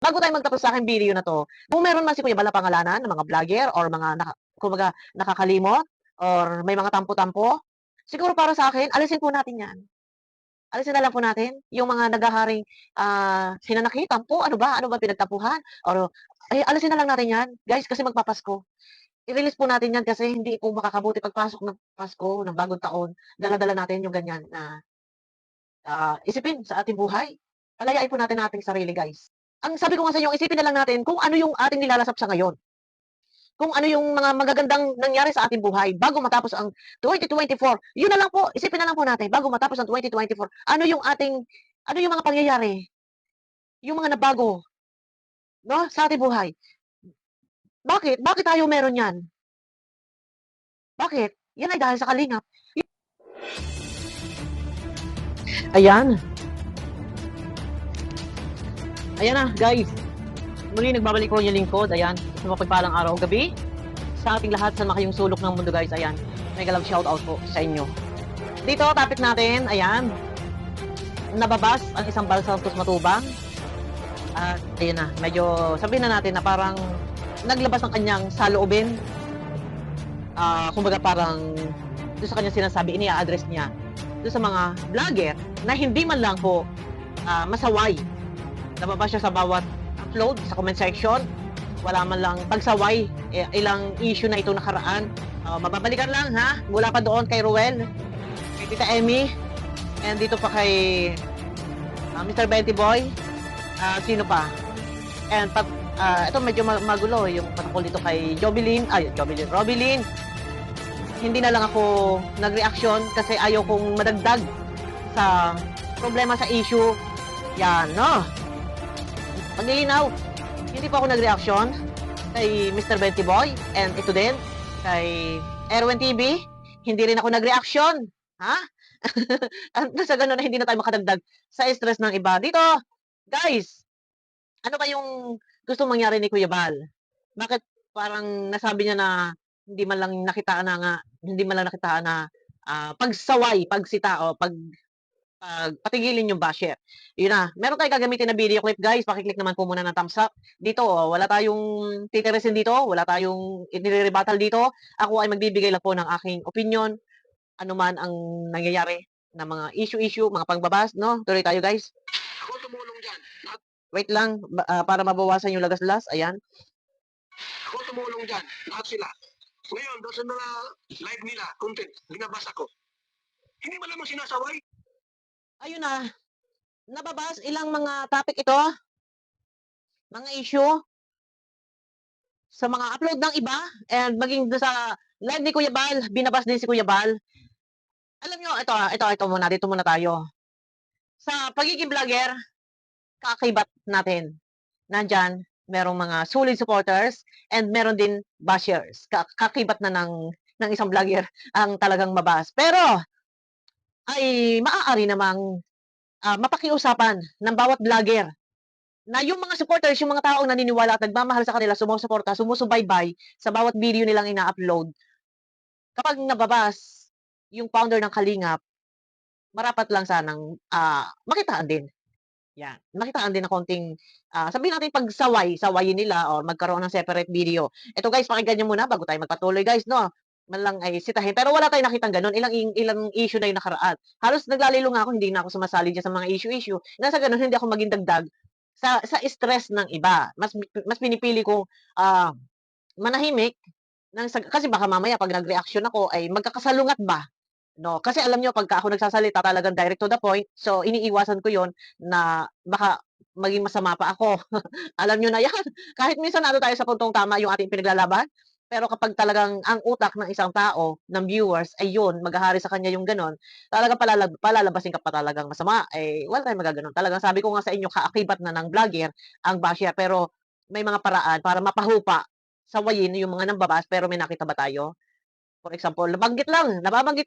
bago tayo magtapos sa aking video na 'to, kung meron man si Kuya Bal na pangalanan ng mga vlogger or mga kumbaga nakakalimot or may mga tampo-tampo, siguro para sa akin alisin po natin 'yan. Alisin na lang po natin yung mga naghaharing, hinanakit, tampo, ano ba pinagtampuhan or alisin na lang natin 'yan, guys, kasi magpapasko. I-release po natin 'yan kasi hindi po makakabuti pagpasok ng Pasko, ng bagong taon, dala-dala natin yung ganyan na, isipin sa ating buhay. Palayain po natin ang ating sarili, guys. Ang sabi ko nga sa inyo, isipin na lang natin kung ano yung ating nilalasap sa ngayon. Kung ano yung mga magagandang nangyari sa ating buhay bago matapos ang 2024. Yun na lang po, isipin na lang po natin bago matapos ang 2024, ano yung mga pangyayari, yung mga nabago, 'no, sa ating buhay. Bakit? Bakit tayo meron 'yan? Bakit? Yan ay dahil sa kalingap. Ayan. Ayan na, guys. Muli nagbabalik po yung lingkod. Ayan, sa mapagpalang araw o gabi. Sa ating lahat, sa makayong sulok ng mundo, guys. Ayan, mega love shoutout po sa inyo. Dito, topic natin, ayan, nababas ang isang balsastos matubang. At ayun na, medyo sabihin na natin na parang naglabas ng kanyang saloobin. Kumbaga parang doon sa kanyang sinasabi, ini-address niya doon sa mga vlogger na hindi man lang po masaway. Nababas siya sa bawat upload sa comment section. Wala man lang pagsaway. Ilang issue na ito nakaraan. Mababalikan lang ha. Mula pa doon kay Ruel, kay Tita Emmy, and dito pa kay Mr. Betty Boy. Sino pa? And ito medyo magulo yung patungkol dito kay Robilin. Hindi na lang ako nag-reaction kasi ayaw kong madagdag sa problema sa issue. Yan, no? Paglilinaw, hindi po ako nag-reaction kay Mr. Betty Boy and ito din kay Erwin TV. Hindi rin ako nag-reaction. Ha? Sa ganun na hindi na tayo makadagdag sa stress ng iba. Dito, guys, ano ba yung gusto mangyari ni Kuya Bal? Bakit parang nasabi niya na hindi man lang nakitaan na pagsaway, pagsita o patigilin yung basher. Yun na. Meron tayong gagamitin na video clip, guys. Paki-click naman po muna ng thumbs up. Dito, wala tayong titirisin dito. Wala tayong inire-rebuttal dito. Ako ay magbibigay lang po ng aking opinion. Ano man ang nangyayari na mga issue, mga pangbabas, no? Tuloy tayo, guys. Ako tumulong dyan. Wait lang, para mabawasan yung lagaslas. Ayan. Ako tumulong dyan. Lahat sila. Ngayon, doon sa mga live nila, content, binabasa ko. Hindi mo lamang sinasaway. Ayun na, nababas ilang mga topic ito, mga issue, sa mga upload ng iba, and maging sa live ni Kuya Bal, binabas din si Kuya Bal. Alam nyo, ito muna, dito muna tayo. Sa pagiging vlogger, kaakibat natin. Nandyan, merong mga solid supporters, and meron din bashers. Kakibat na ng isang vlogger ang talagang mabas. Pero, ay maaari namang mapakiusapan ng bawat vlogger na yung mga supporters, yung mga taong naniniwala at nagmamahal sa kanila, sumusuporta, sumusubaybay sa bawat video nilang ina-upload, kapag nababas yung founder ng Kalingap, marapat lang sanang makitaan din. Yan. Makitaan din ng konting, sabihin natin sawayin nila o magkaroon ng separate video. Ito, guys, pakinggan nyo muna bago tayo magpatuloy, guys, no? Man lang ay sitahin. Pero wala tayong nakitang ganun. Ilang issue na yung nakaraan. Halos naglalilo nga ako, hindi na ako sumasali dyan sa mga issue. Nasa ganun, hindi ako maging dagdag sa stress ng iba. Mas pinipili kong manahimik kasi baka mamaya pag nag-reaction ako ay magkakasalungat ba? No, kasi alam niyo pagka ako nagsasalita talagang direct to the point, so iniiwasan ko 'yon na baka maging masama pa ako. Alam niyo na 'yan. Kahit minsan nandun tayo sa puntong tama yung ating pinaglalaban, pero kapag talagang ang utak ng isang tao, ng viewers ay 'yun, maghahari sa kanya yung gano'n, talagang palalabasin ka pa talagang masama, wala tayong magaganon. Talagang sabi ko nga sa inyo, kaakibat na ng vlogger ang basher, pero may mga paraan para mapahupa, sawayin yung mga nambabas, pero may nakita ba tayo? For example, nababanggit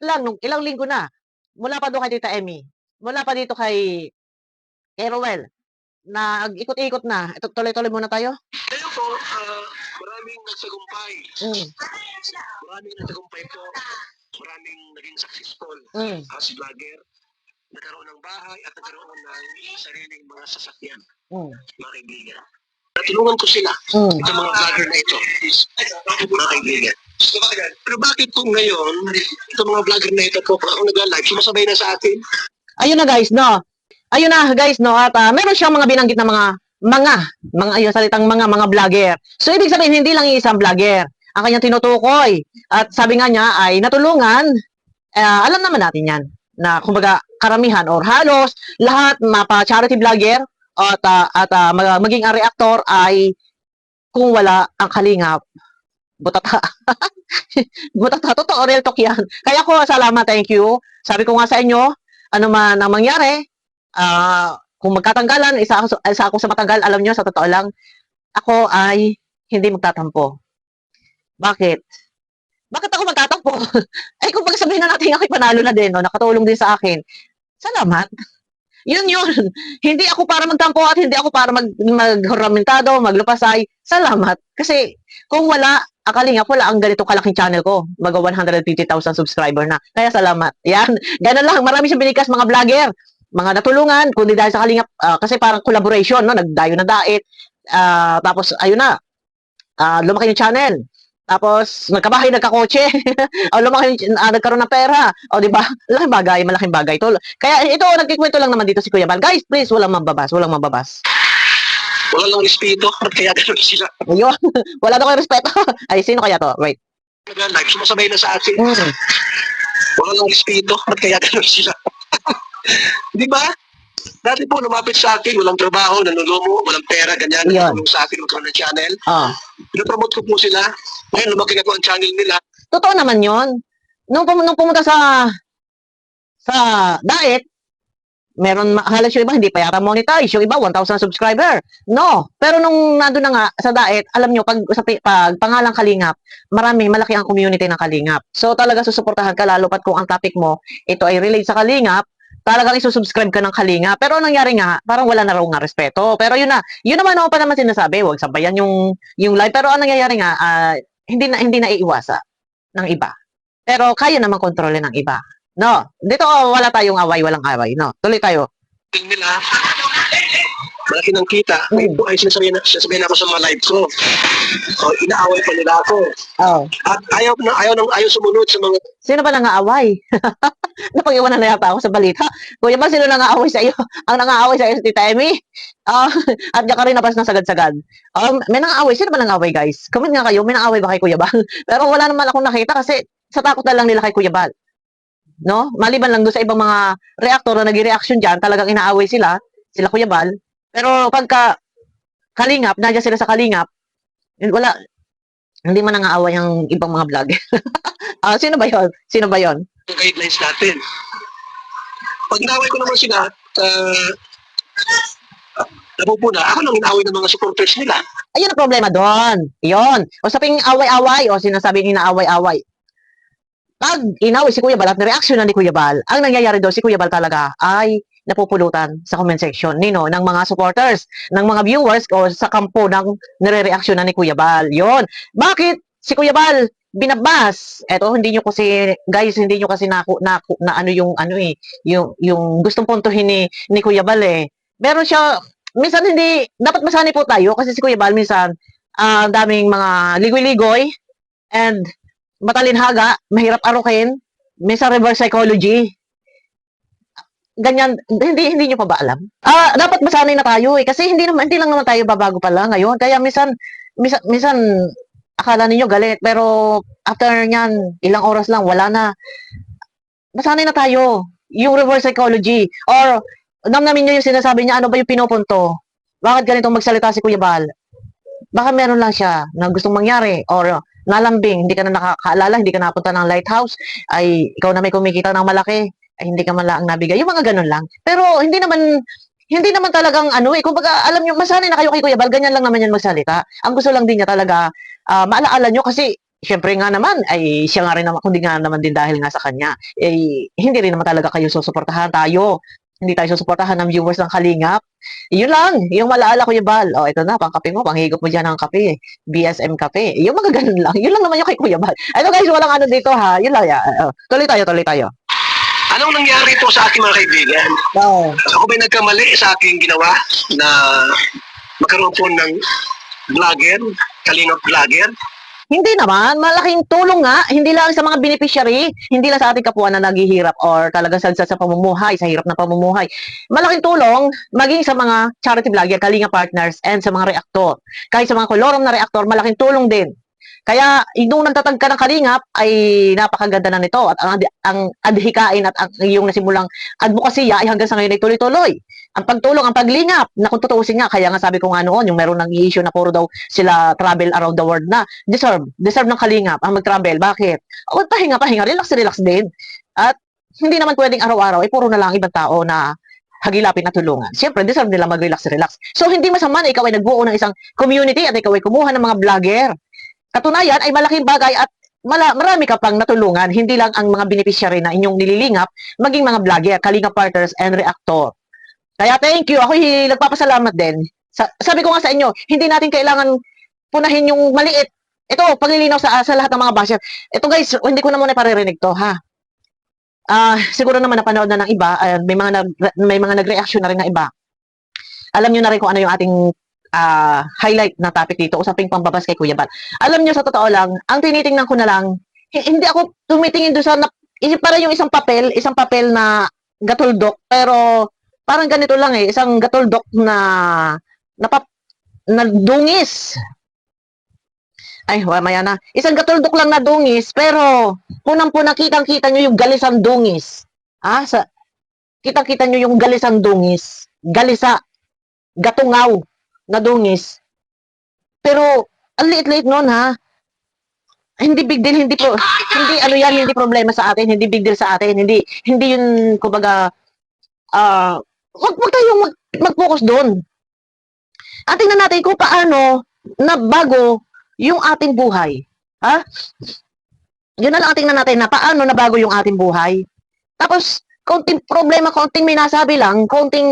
lang nung ilang linggo na, mula pa doon kay Tita Emmy, mula pa dito kay Rowel, nag-ikot-ikot na. Ito, tuloy-tuloy muna tayo. Kaya po, maraming nagsagumpay. Maraming nagsagumpay po. Maraming naging successful as vlogger. Nagkaroon ng bahay at nagkaroon ng sariling mga sasakyan. Mga kaibigan. tulungan ko sila. Mm. Itong mga vlogger na ito. Mga kaibigan. Pero bakit po ngayon, itong mga vlogger na ito po, pag ako nag-live, sumasabay na sa akin? Ayun na guys, no. Ayun na guys, no. At meron siyang mga binanggit na mga ayun salitang mga vlogger. So ibig sabihin hindi lang isang vlogger ang kanyang tinutukoy. At sabi nga niya ay natulungan. Alam naman natin 'yan na kumbaga karamihan or halos lahat mapa charity vlogger at maging ang reactor ay kung wala ang kalingap butata. Butata, totoo, real talk yan. Kaya ko, salamat, thank you. Sabi ko nga sa inyo, ano man ang mangyari, kung magkatanggalan, isa ako sa matanggal, alam nyo, sa totoo lang, ako ay hindi magtatampo. Bakit? Bakit ako magtatampo? Ay, kung sabihin na natin, ako'y panalo na din, no? Nakatulong din sa akin. Salamat. Yun. Hindi ako para magtampo at hindi ako para maghuramentado, maglupasay. Salamat. Kasi kung wala, Kalingap, wala ang ganitong kalaking channel ko. Mag 150,000 subscriber na. Kaya salamat. Yan. Ganun lang. Marami siyang binikas mga vlogger. Mga natulungan. Kundi dahil sa Kalingap, kasi parang collaboration, no? Nagdayo na dait. Tapos, ayun na. Lumaki yung channel. Tapos, nagkabahay, nagkakotse. O, lumaki, nagkaroon ng pera. O, di ba? Malaking bagay. Kaya ito, nagkikwento lang naman dito si Kuya Bal. Guys, please, walang mambabas. Wala lang respeto, kaya gano'n sila. Ayun. Wala na kayo respeto. Ay, sino kaya to? Wait. Nag-live, sumasabay na sa akin. Wala lang respeto, kaya gano'n sila. Di ba? Dati po, lumapit sa akin, walang trabaho, nanulumo, walang pera, ganyan. Nanulong sa akin, magkaroon ng channel. Pinapromote ko po sila. Ngayon, lumaki na po ang channel nila. Totoo naman yon. Nung pumunta sa diet, meron halos yung iba hindi pa yata monetize, yung iba 1,000 subscriber. No, pero nung nandoon na nga sa diet, alam nyo pag pangalang Kalingap, malaki ang community ng Kalingap. So talaga susuportahan ka lalo pat kung ang topic mo ito ay relate sa Kalingap, talagang isusubscribe ka ng Kalingap. Pero ang nangyari nga, parang wala na raw nga respeto. Pero yun naman ako pa naman sinasabi, huwag sabayan yung live. Pero ang nangyayari nga, hindi na iiwasa ng iba. Pero kaya naman kontrolin ng iba. No, dito wala tayong away, walang away. No, tuloy tayo. Nila, malaki ng kita. Ngayon po ay sinasabihin ako sa mga live ko. Inaaway pa nila ako. At ayaw sumunod sa mga... Sino ba nang-aaway? Napag-iwanan na yata ako sa balita. Kuya ba, sino nang-aaway sa iyo? Ang nang-aaway sa iyo si Tita Emmy? At diyan ka rin napas ng sagad-sagad. May nang-aaway. Sino ba nang-aaway, guys? Comment nga kayo, may nang-aaway ba kay Kuya Bal? Pero wala naman akong nakita kasi sa takot na lang nila kay Kuya Bal. No? Maliban lang doon sa ibang mga reactor na nag-reaction dyan, talagang inaaway sila Kuya Bal. Pero pagka Kalingap, nandiyan sila sa Kalingap, wala, hindi man nangaaway ang ibang mga vlogger. Sino ba yon? Guidelines natin. Pag inaaway ko naman sila, napupuna, ako nang inaaway ng mga supporters nila. Ayun ang problema doon. Yun. O sabing away-away, o sinasabing inaaway-away. Pag inaway si Kuya Bal at nireaksyon na ni Kuya Bal, ang nangyayari doon si Kuya Bal talaga ay napupulutan sa comment section ng mga supporters, ng mga viewers o sa kampo ng nire-reaksyon na ni Kuya Bal. Yon. Bakit si Kuya Bal binabas? Eto, hindi nyo kasi na ano yung gustong puntuhin ni Kuya Bal eh. Meron siya, minsan hindi, dapat masani po tayo kasi si Kuya Bal minsan, daming mga ligoy-ligoy and matalinhaga, mahirap arukin, minsan reverse psychology. Ganyan, hindi nyo pa ba alam? Dapat masanay na tayo eh, kasi hindi lang naman tayo babago pa lang ngayon. Kaya minsan akala ninyo galit, pero after nyan, ilang oras lang, wala na. Masanay na tayo. Yung reverse psychology. Or, namnamin nyo yung sinasabi niya, ano ba yung pinupunto? Bakit ganitong magsalita si Kuya Bal? Baka meron lang siya na gustong mangyari. Or, nalambing, hindi ka na nakakaalala, hindi ka napunta ng lighthouse, ay ikaw na may kumikita ng malaki, ay hindi ka man lang nabigay. Yung mga ganun lang. Pero hindi naman talagang kumbaga alam niyo, masanay na kayo kay Kuya Bal, ganyan lang naman yan magsalita. Ang gusto lang din niya talaga, maalaala niyo kasi syempre nga naman, ay siya nga rin naman, kundi nga naman din dahil nga sa kanya, hindi rin naman talaga kayo susuportahan tayo. Hindi tayo susuportahan ng viewers ng Kalingap. Yun lang, yung malaala Kuya Bal. Ito na, pangkape mo, panghigop mo dyan ng kape. BSM kape. Yung mga ganun lang. Yun lang naman yung kay Kuya Bal. Ito guys, walang ano dito ha. Yun lang. Tuloy tayo. Anong nangyari po sa aking mga kaibigan? Ako ba'y nagkamali sa aking ginawa na magkaroon po ng vlogger, kalingap vlogger. Hindi naman, malaking tulong nga, hindi lang sa mga beneficiary, hindi lang sa ating kapwa na naghihirap or talagang sadsad sa pamumuhay, sa hirap na pamumuhay. Malaking tulong maging sa mga charity vlogger, kalinga partners, and sa mga reaktor. Kahit sa mga kolorom na reaktor, malaking tulong din. Kaya, nung nagtatag ka ng kalingap, ay napakaganda na nito. At ang adhikain at ang iyong nasimulang advokasya ay hanggang sa ngayon ay tuloy-tuloy. Ang pagtulong, ang paglingap, na kung tutuusin nga, kaya nga sabi ko nga noon, yung meron ng i-issue na puro daw sila travel around the world na, deserve ng kalingap ang mag-travel. Bakit? O, pahinga, relax din. At hindi naman pwedeng araw-araw, ay puro na lang ibang tao na hagilapin na tulungan. Siyempre, deserve nila mag-relax. So, hindi masama na ikaw ay nagbuo ng isang community at ikaw ay kumuha ng mga vlogger. Katunayan ay malaking bagay at marami ka pang natulungan, hindi lang ang mga beneficiary na inyong nililingap, maging mga vlogger, kalinga partners, and reactor. Kaya thank you, ako nagpapasalamat din. Sabi ko nga sa inyo, hindi natin kailangan punahin yung maliit. Ito, paglilinaw sa lahat ng mga basher. Ito guys, hindi ko na muna paririnig to, ha? Siguro naman napanood na ng iba, may mga nag-reaction na rin ng iba. Alam nyo na rin kung ano yung ating highlight na topic dito, usaping pambabas kay Kuya Bal. Alam nyo, sa totoo lang, ang tinitingnan ko na lang, hindi ako tumitingin doon sa, parang yung isang papel na gatuldok, pero parang ganito lang isang gatuldok na dungis. Ay, maya na. Isang gatuldok lang na dungis, pero punang-puna kitang-kita nyo yung galisang dungis. Kitang-kita nyo yung galisang dungis. Galisa. Gatungaw na dungis. Pero, ang liit-liit nun, ha? Hindi big deal, hindi problema sa atin, hindi big deal sa atin, hindi yun, kumbaga, wag tayong mag-focus doon. At tingnan natin kung paano nabago yung ating buhay. Ha? Yun na lang ang tingnan natin na paano nabago yung ating buhay. Tapos, konting problema, konting may nasabi lang, konting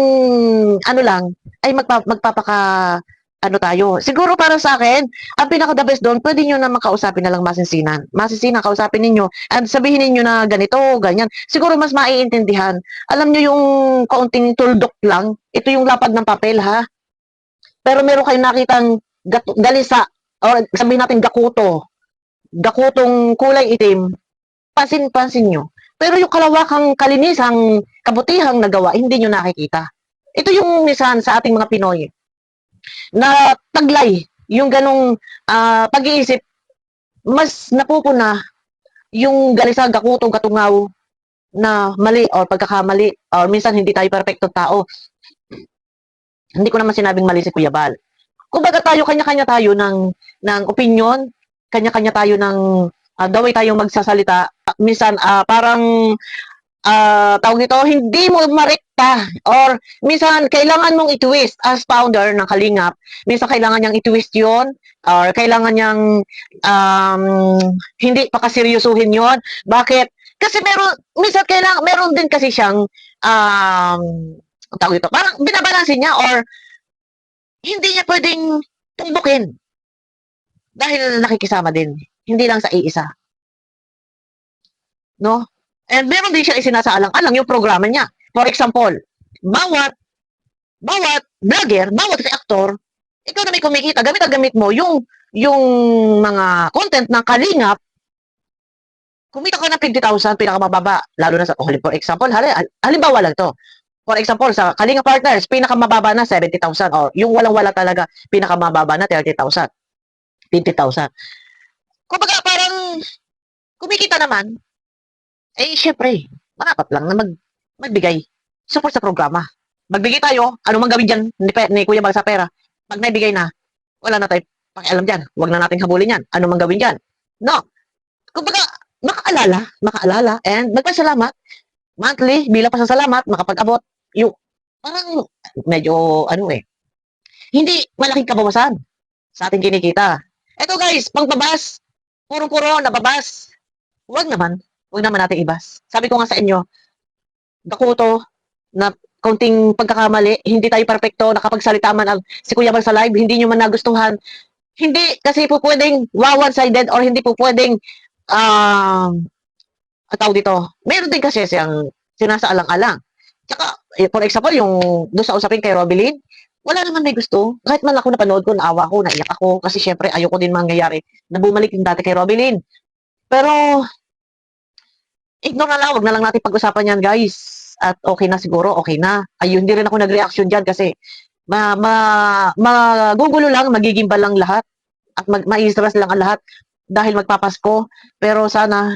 ano lang, ay magpapaka tayo. Siguro para sa akin, ang pinaka-the best doon, pwede nyo na makausapin na lang masinsinan. Masinsinan, kausapin ninyo, at sabihin ninyo na ganito, ganyan. Siguro mas maiintindihan. Alam nyo yung kaunting tuldok lang, ito yung lapad ng papel, ha? Pero meron kayong nakitang galisa, o sabihin natin gakutong kulay itim, pansin nyo. Pero yung kalawakang kalinisang kabutihang nagawa, hindi nyo nakikita. Ito yung minsan sa ating mga Pinoy, na taglay, yung ganong pag-iisip, mas napupuna yung galisa, gakutong, katungaw, na mali or pagkakamali, or minsan hindi tayo perfecto tao. Hindi ko naman sinabing mali si Kuya Bal. Kumbaga tayo, kanya-kanya tayo ng opinion, kanya-kanya tayo ng the way tayo magsasalita. Minsan, parang tawag nito, hindi mo marekta or minsan kailangan mong i-twist as founder ng Kalingap. Minsan kailangan niyang i-twist yon or kailangan niyang hindi pakaseryosuhin yon. Bakit? Kasi minsan meron din kasi siyang tawag ito, parang binabalansin niya or hindi niya pwedeng tumbukin dahil nakikisama din. Hindi lang sa iisa. No? And meron din siya isinasaalang-alang yung programa niya. For example, bawat vlogger, bawat reactor, ikaw na may kumikita, gamit mo yung mga content ng Kalingap, kumita ka ng 50,000, pinakamababa, lalo na sa, for example, halimbawa lang to. For example, sa Kalingap Partners, pinakamababa na 70,000 or yung walang-wala talaga, pinakamababa na 30,000, 50,000. Kumbaga parang kumikita naman, syempre, marapat lang na magbigay. Support sa programa. Magbigay tayo, ano mang gawin dyan ni Kuya Bal sa pera. Pag naibigay na, wala na tayo pakialam dyan. Huwag na natin habulin yan. Ano mang gawin dyan. No. Kumbaga, makaalala, and magpasalamat. Monthly, bilang pasasalamat, makapag-abot. Yung, parang, medyo, hindi malaking kabawasan sa ating kinikita. Eto guys, pangbabas, puro-puro, nababas. Huwag naman natin ibas. Sabi ko nga sa inyo, gakuto, na konting pagkakamali, hindi tayo perfecto, nakapagsalita man si Kuya Bal sa live, hindi nyo man nagustuhan. Hindi, kasi po pwedeng one-sided or hindi po pwedeng, tawag dito, meron din kasi siyang sinasaalang-alang. Tsaka, for example, yung doon sa usapin kay Robilin, wala naman may gusto. Kahit man ako napanood ko, naawa ko, naiyak ako, kasi syempre ayoko din mangyayari na bumalik yung dati kay Robilyn. Pero, ignore na lang, wag na lang natin pag-usapan yan, guys. At okay na siguro, okay na. Ayun, hindi rin ako nag-reaction dyan kasi magugulo lang, magiging lang lahat at ma-stress lang ang lahat dahil magpapasko. Pero sana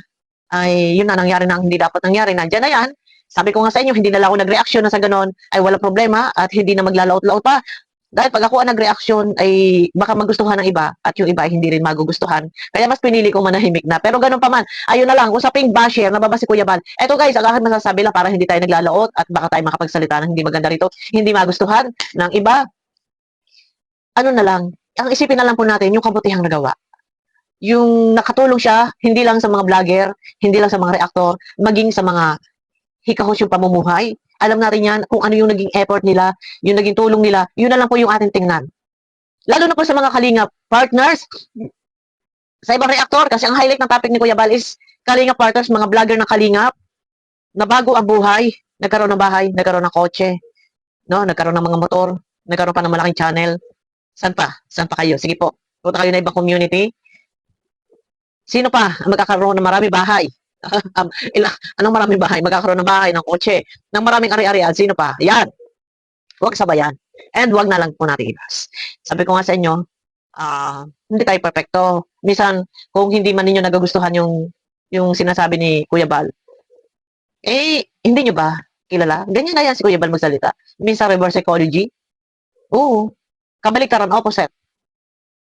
ay yun na nangyari na ang hindi dapat nangyari. Nandiyan na yan. Sabi ko nga sa inyo, hindi na lang ako nag-reaction na sa ganon ay wala problema at hindi na maglalaot-laot pa. Dahil pag ako ang nag-reaction ay baka magustuhan ng iba at yung iba ay hindi rin magugustuhan. Kaya mas pinili kong manahimik na. Pero ganun pa man, ayun na lang, usaping basher, nababa si Kuya Bal. Eto guys, ang aking masasabi lang para hindi tayo naglalaot at baka tayo makapagsalita ng hindi maganda rito, hindi magustuhan ng iba. Ano na lang, ang isipin na lang po natin yung kabutihang nagawa. Yung nakatulong siya, hindi lang sa mga vlogger, hindi lang sa mga reactor, maging sa mga hikahos yung pamumuhay. Alam natin yan kung ano yung naging effort nila, yung naging tulong nila, yun na lang po yung ating tingnan. Lalo na po sa mga kalingap partners, sa ibang reactor, kasi ang highlight ng topic ni Kuya Bal is kalingap partners, mga vlogger ng kalingap, na bago ang buhay, nagkaroon ng bahay, nagkaroon ng kotse, no? Nagkaroon ng mga motor, nagkaroon pa ng malaking channel. Saan pa? Saan pa kayo? Sige po, punta kayo na ibang community. Sino pa ang magkakaroon ng marami bahay? Anong maraming bahay? Magkakaroon ng bahay, ng kotse, ng maraming ari-arian. Sino pa? Yan. Huwag sabayan. And huwag na lang po natin ibas. Sabi ko nga sa inyo, hindi tayo perfecto. Minsan, kung hindi man ninyo nagagustuhan yung sinasabi ni Kuya Bal, hindi nyo ba kilala? Ganyan na yan si Kuya Bal magsalita. Minsan reverse psychology. Oo. Kabaliktaran, opposite.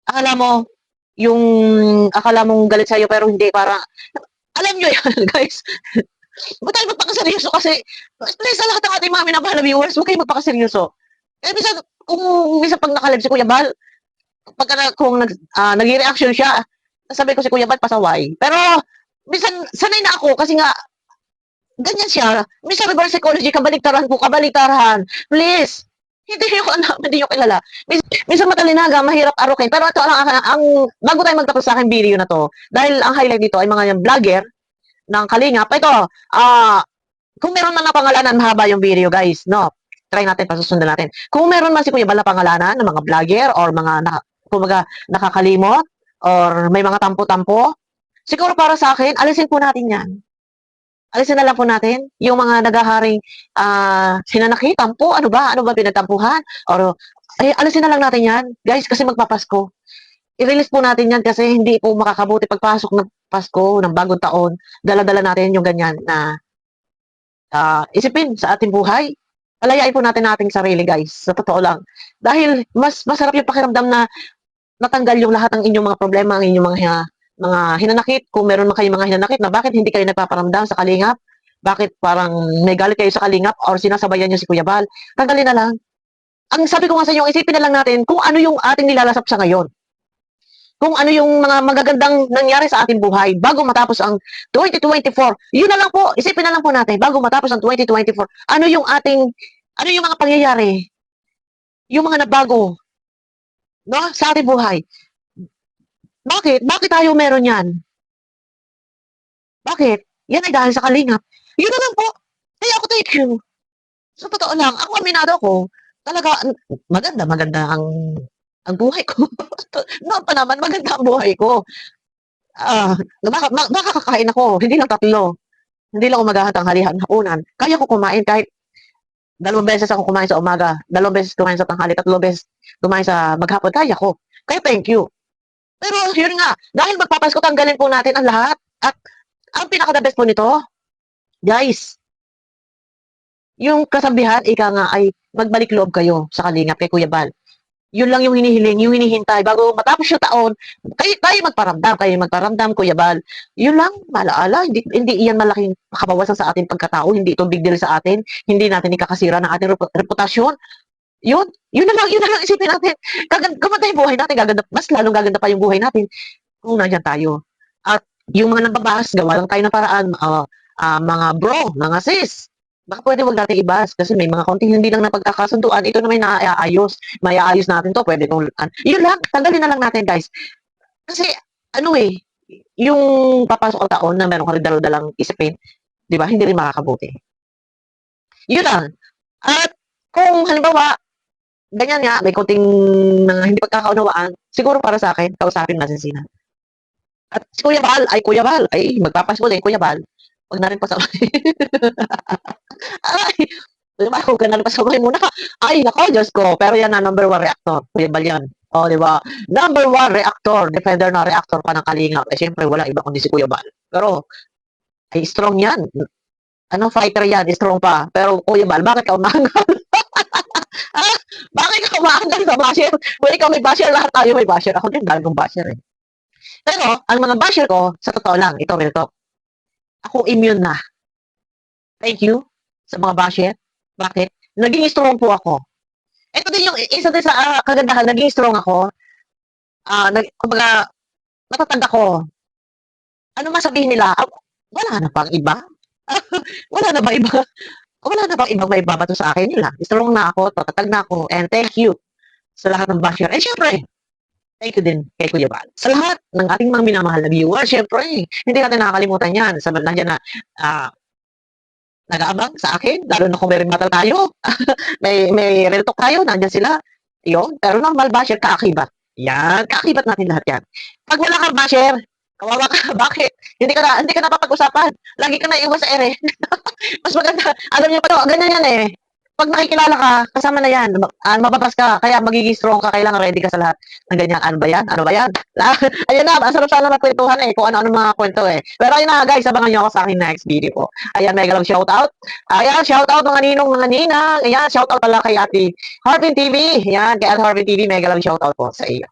Akala mo, yung akala mong galit sa'yo pero hindi, para alam nyo yan, guys. Huwag tayo magpakaseryoso kasi please sa lahat ng ating mga minamahal na viewers, huwag kayo magpakaseryoso. Kaya minsan pag nakalib si Kuya Bal, kung nag-reaction siya, sabi ko si Kuya Bal pasaway. Pero minsan sanay na ako kasi nga ganyan siya. Minsan reverse psychology, kabaliktaran. Please, hindi nyo alam, hindi nyo kilala. Minsan matalinaga, mahirap arukin. Pero ito ang bago tayo magtapos sa aking video na to, dahil ang highlight dito ay mga vlogger ng Kalingap. Ito, kung meron man na pangalanan, mahaba yung video, guys, no? Try natin, pasusundan natin. Kung meron man si Kuya Bal na pangalanan ng mga vlogger or mga nakakalimot or may mga tampo-tampo, siguro para sa akin, alisin po natin yan. Alisin na lang po natin yung mga naghaharing sinanakit, tampo, ano ba pinagtampuhan? Or, alisin na lang natin yan, guys, kasi magpapasko. I-release po natin yan kasi hindi po makakabuti pagpasok ng Pasko, ng bagong taon. Dala-dala natin yung ganyan na isipin sa ating buhay. Palayain po natin ating sarili, guys. Sa totoo lang. Dahil mas masarap yung pakiramdam na natanggal yung lahat ng inyong mga problema, ang inyong mga hinanakit. Kung meron man kayong mga hinanakit na bakit hindi kayo nagpaparamdam sa Kalingap, bakit parang may galit kayo sa Kalingap or sinasabayan nyo si Kuya Bal, tanggalin na lang. Ang sabi ko nga sa inyo, isipin na lang natin kung ano yung ating nilalasap sa ngayon. Kung ano yung mga magagandang nangyari sa ating buhay bago matapos ang 2024. Yun na lang po, isipin na lang po natin, bago matapos ang 2024, ano yung mga pangyayari, yung mga nabago, no, sa ating buhay. Bakit? Bakit tayo meron yan? Bakit? Yan ay dahil sa Kalingap. Yun na lang po. Kaya ako thank you. Sa totoo lang, ako aminado ko, talaga, maganda ang buhay ko. Noon pa naman, maganda ang buhay ko. Nakakakain ako, hindi lang 3. Hindi lang umaga tanghalian, hapunan. Kaya ko kumain kahit 2 beses ako kumain sa umaga, 2 beses kumain sa tanghali, 3 beses kumain sa maghapon. Kaya ko. Kaya thank you. Pero yun nga, dahil magpapasko, tanggalin po natin ang lahat. At ang pinaka-the best po nito, guys, yung kasabihan, ika nga ay magbalik loob kayo sa Kalingap kay Kuya Bal. Yun lang yung hinihiling, yung hinihintay. Bago matapos yung taon, kayo magparamdam, Kuya Bal. Yun lang, malaala. Hindi iyan malaking makabawasan sa ating pagkatao. Hindi ito big deal sa atin. Hindi natin ikakasira ng ating reputasyon. Yun na lang isipin natin. Gumanda yung buhay natin, mas lalong gaganda pa yung buhay natin kung nandiyan tayo. At yung mga nababas, gawa lang tayo ng paraan, mga bro, mga sis, baka pwede wag natin ibas kasi may mga konting hindi lang na pagkakasunduan, ito na may maiaayos natin to, pwede kung, yun lang, tanggalin na lang natin, guys. Kasi, yung papasok ang taon na meron ka rin dalaw-dalang isipin, di ba, hindi rin makakabuti. Yun lang. At, kung halimbawa, ganyan nga, may konting hindi pagkakaunawaan, siguro para sa akin, kausapin natin sila. At si Kuya Bal, ay magpapasko din, Kuya Bal. Huwag na rin pasabay. Ay, di ba, huwag ka na rin pasabay muna. Ay, nako, Diyos ko. Pero yan na, number one reactor. Kuya Bal yan. O, di ba? Number one reactor, defender na reactor pa ng Kalingap. Eh, syempre, wala iba kundi si Kuya Bal. Pero, ay, strong yan. Ano, fighter yan, strong pa. Pero, Kuya Bal, bakit ka umangal? Ah, bakit ka umangal sa basher? Kung ikaw may basher, lahat tayo may basher. Ako din, dahil kong basher eh. Pero, ang mga basher ko, sa totoo lang, ito, real talk. Ako immune na. Thank you sa mga basher. Bakit? Naging strong po ako. Ito din yung isa din sa kagandahan, naging strong ako. Kumbaga, natatanda ko. Ano masabihin nila? Wala na bang iba? Wala na ba iba? Wala na bang ibang may babato sa akin nila? Strong na ako, tatatag na ako, and thank you sa lahat ng basher. And syempre, thank you din kay Kuya Bal. Sa lahat ng ating mga minamahal na viewers, syempre, hindi natin nakakalimutan yan. Nandiyan na, nag-aabang sa akin, lalo na kung may rebuttal tayo. may real talk tayo, nandiyan sila. Yun, pero normal basher, kaakibat. Yan, kaakibat natin lahat yan. Pag wala kang basher, kawawa ka, bakit? Hindi ka na papag-usapan. Lagi ka na iwas sa ere. Mas maganda, alam niyo pa to, ganyan yan eh. Pag nakikilala ka, kasama na yan, mababas ka, kaya magiging strong ka, kailangan ready ka sa lahat ng ganyan. Ano ba yan? Ano ba yan? Ayun na, ang sarap sana magkwentuhan eh, kung ano-ano mga kwento eh. Pero ayun na guys, abangan nyo ako sa aking next video po. Ayan, mega lang shoutout. Ayan, shoutout mga ninong, mga ninang. Ayan, shoutout pala kay Ate Harbin TV. Ayan, kay Ate Harbin TV, mega lang shoutout po sa iyo.